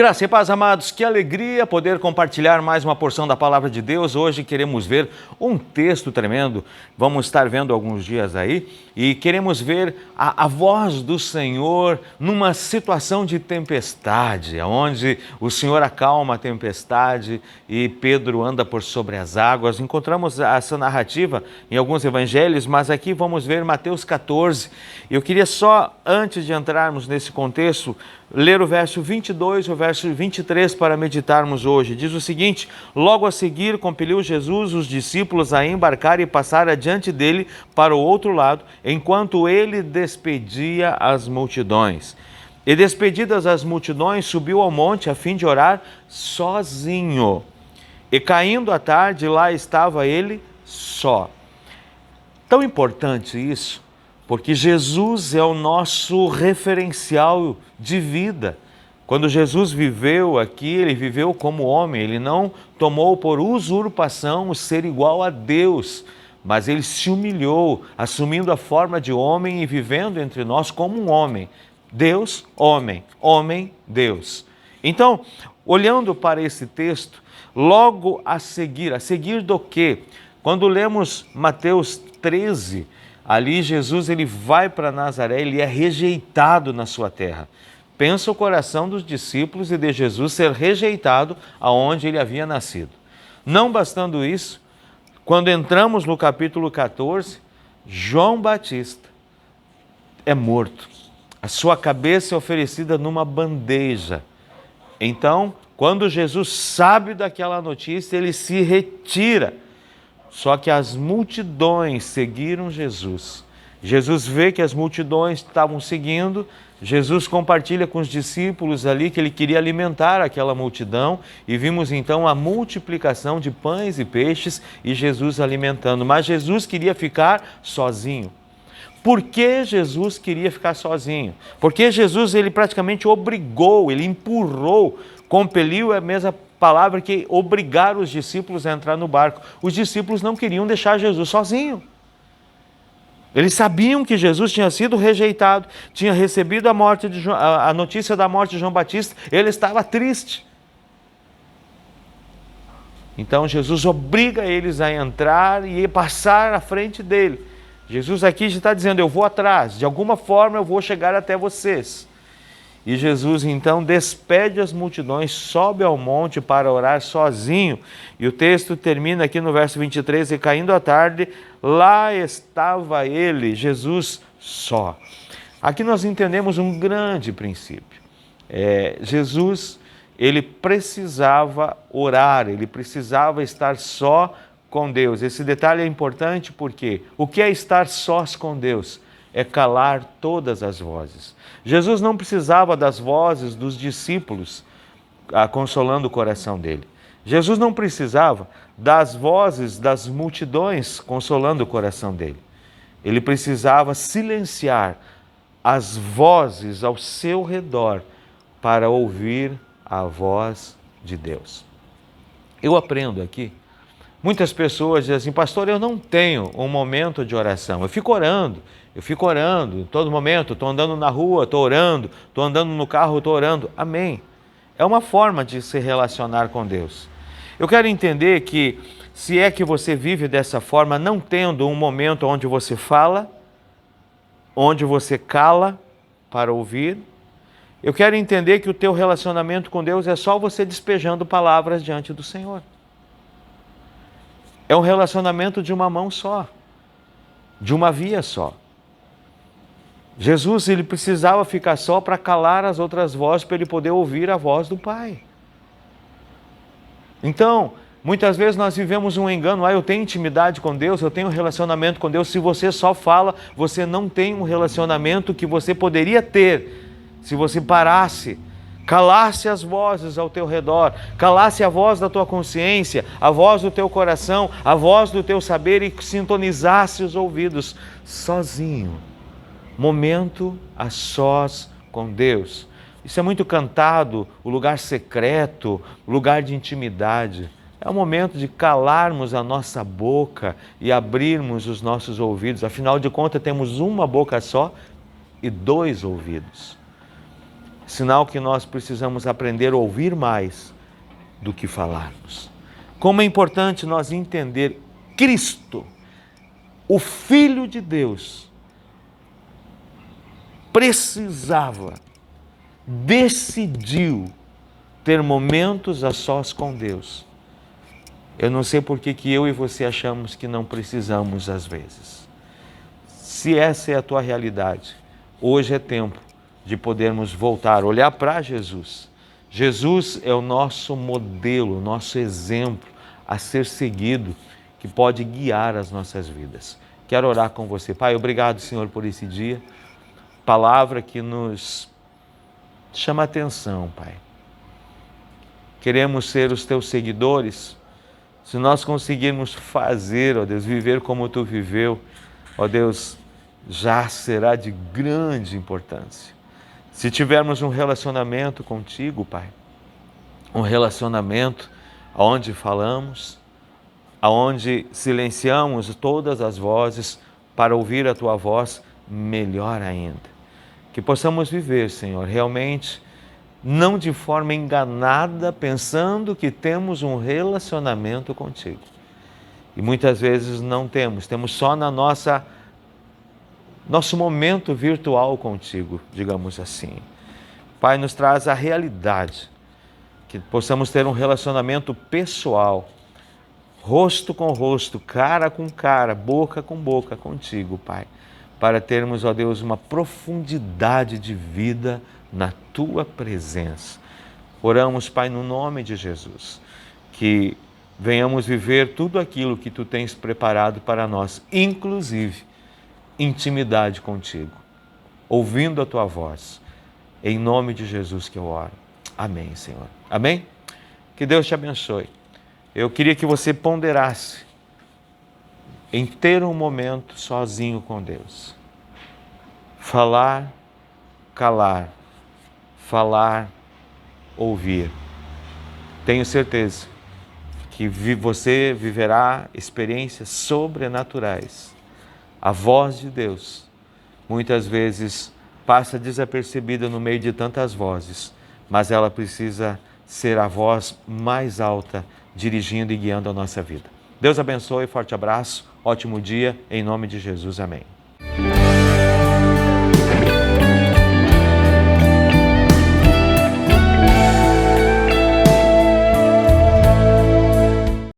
Graça e paz, amados, que alegria poder compartilhar mais uma porção da Palavra de Deus. Hoje queremos ver um texto tremendo, vamos estar vendo alguns dias aí, e queremos ver a voz do Senhor numa situação de tempestade, onde o Senhor acalma a tempestade e Pedro anda por sobre as águas. Encontramos essa narrativa em alguns evangelhos, mas aqui vamos ver Mateus 14. Eu queria só, antes de entrarmos nesse contexto, ler o verso 22 e o verso 23 para meditarmos hoje. Diz o seguinte: logo a seguir compeliu Jesus os discípulos a embarcar e passar adiante dele para o outro lado, enquanto ele despedia as multidões. E despedidas as multidões, subiu ao monte a fim de orar sozinho. E caindo a tarde, lá estava ele só. Tão importante isso, porque Jesus é o nosso referencial de vida. Quando Jesus viveu aqui, ele viveu como homem, ele não tomou por usurpação o ser igual a Deus, mas ele se humilhou, assumindo a forma de homem e vivendo entre nós como um homem. Deus, homem, homem, Deus. Então, olhando para esse texto, logo a seguir do quê? Quando lemos Mateus 13, ali Jesus ele vai para Nazaré, ele é rejeitado na sua terra. Pensa o coração dos discípulos e de Jesus ser rejeitado aonde ele havia nascido. Não bastando isso, quando entramos no capítulo 14, João Batista é morto. A sua cabeça é oferecida numa bandeja. Então, quando Jesus sabe daquela notícia, ele se retira. Só que as multidões seguiram Jesus. Jesus vê que as multidões estavam seguindo, Jesus compartilha com os discípulos ali que ele queria alimentar aquela multidão e vimos então a multiplicação de pães e peixes e Jesus alimentando. Mas Jesus queria ficar sozinho. Por que Jesus queria ficar sozinho? Porque Jesus ele praticamente obrigou, ele empurrou, compeliu, é a mesma palavra que obrigar os discípulos a entrar no barco. Os discípulos não queriam deixar Jesus sozinho. Eles sabiam que Jesus tinha sido rejeitado, tinha recebido a notícia da morte de João Batista, ele estava triste. Então Jesus obriga eles a entrar e passar à frente dele. Jesus aqui já está dizendo, eu vou atrás, de alguma forma eu vou chegar até vocês. E Jesus então despede as multidões, sobe ao monte para orar sozinho. E o texto termina aqui no verso 23, e caindo a tarde, lá estava ele, Jesus só. Aqui nós entendemos um grande princípio. Jesus, ele precisava orar, ele precisava estar só com Deus. Esse detalhe é importante porque o que é estar sós com Deus? É calar todas as vozes. Jesus não precisava das vozes dos discípulos consolando o coração dele. Jesus não precisava das vozes das multidões consolando o coração dele. Ele precisava silenciar as vozes ao seu redor para ouvir a voz de Deus. Eu aprendo aqui. Muitas pessoas dizem assim, pastor, eu não tenho um momento de oração. Eu fico orando em todo momento, estou andando na rua, estou orando, estou andando no carro, estou orando. Amém. É uma forma de se relacionar com Deus. Eu quero entender que se é que você vive dessa forma, não tendo um momento onde você fala, onde você cala para ouvir, eu quero entender que o teu relacionamento com Deus é só você despejando palavras diante do Senhor. É um relacionamento de uma mão só, de uma via só. Jesus, ele precisava ficar só para calar as outras vozes, para ele poder ouvir a voz do Pai. Então, muitas vezes nós vivemos um engano, eu tenho intimidade com Deus, eu tenho um relacionamento com Deus. Se você só fala, você não tem um relacionamento que você poderia ter se você parasse, calasse as vozes ao teu redor, calasse a voz da tua consciência, a voz do teu coração, a voz do teu saber e sintonizasse os ouvidos sozinho. Momento a sós com Deus. Isso é muito cantado, o lugar secreto, o lugar de intimidade. É o momento de calarmos a nossa boca e abrirmos os nossos ouvidos. Afinal de contas, temos uma boca só e 2 ouvidos. Sinal que nós precisamos aprender a ouvir mais do que falarmos. Como é importante nós entender Cristo, o Filho de Deus, precisava, decidiu ter momentos a sós com Deus. Eu não sei por que eu e você achamos que não precisamos às vezes. Se essa é a tua realidade, hoje é tempo de podermos voltar, olhar para Jesus. Jesus é o nosso modelo, o nosso exemplo a ser seguido, que pode guiar as nossas vidas. Quero orar com você. Pai, obrigado, Senhor, por esse dia. Palavra que nos chama a atenção, Pai. Queremos ser os teus seguidores. Se nós conseguirmos fazer, ó Deus, viver como tu viveu, ó Deus, já será de grande importância. Se tivermos um relacionamento contigo, Pai, um relacionamento onde falamos, aonde silenciamos todas as vozes para ouvir a tua voz, melhor ainda. Que possamos viver, Senhor, realmente não de forma enganada, pensando que temos um relacionamento contigo. E muitas vezes não temos só na nosso momento virtual contigo, digamos assim. Pai, nos traz a realidade, que possamos ter um relacionamento pessoal, rosto com rosto, cara com cara, boca com boca contigo, Pai, para termos, ó Deus, uma profundidade de vida na tua presença. Oramos, Pai, no nome de Jesus, que venhamos viver tudo aquilo que tu tens preparado para nós, inclusive intimidade contigo, ouvindo a tua voz. Em nome de Jesus que eu oro. Amém, Senhor. Amém? Que Deus te abençoe. Eu queria que você ponderasse em ter um momento sozinho com Deus. Falar, calar. Falar, ouvir. Tenho certeza que você viverá experiências sobrenaturais. A voz de Deus, muitas vezes, passa desapercebida no meio de tantas vozes, mas ela precisa ser a voz mais alta, dirigindo e guiando a nossa vida. Deus abençoe, forte abraço, ótimo dia, em nome de Jesus, amém.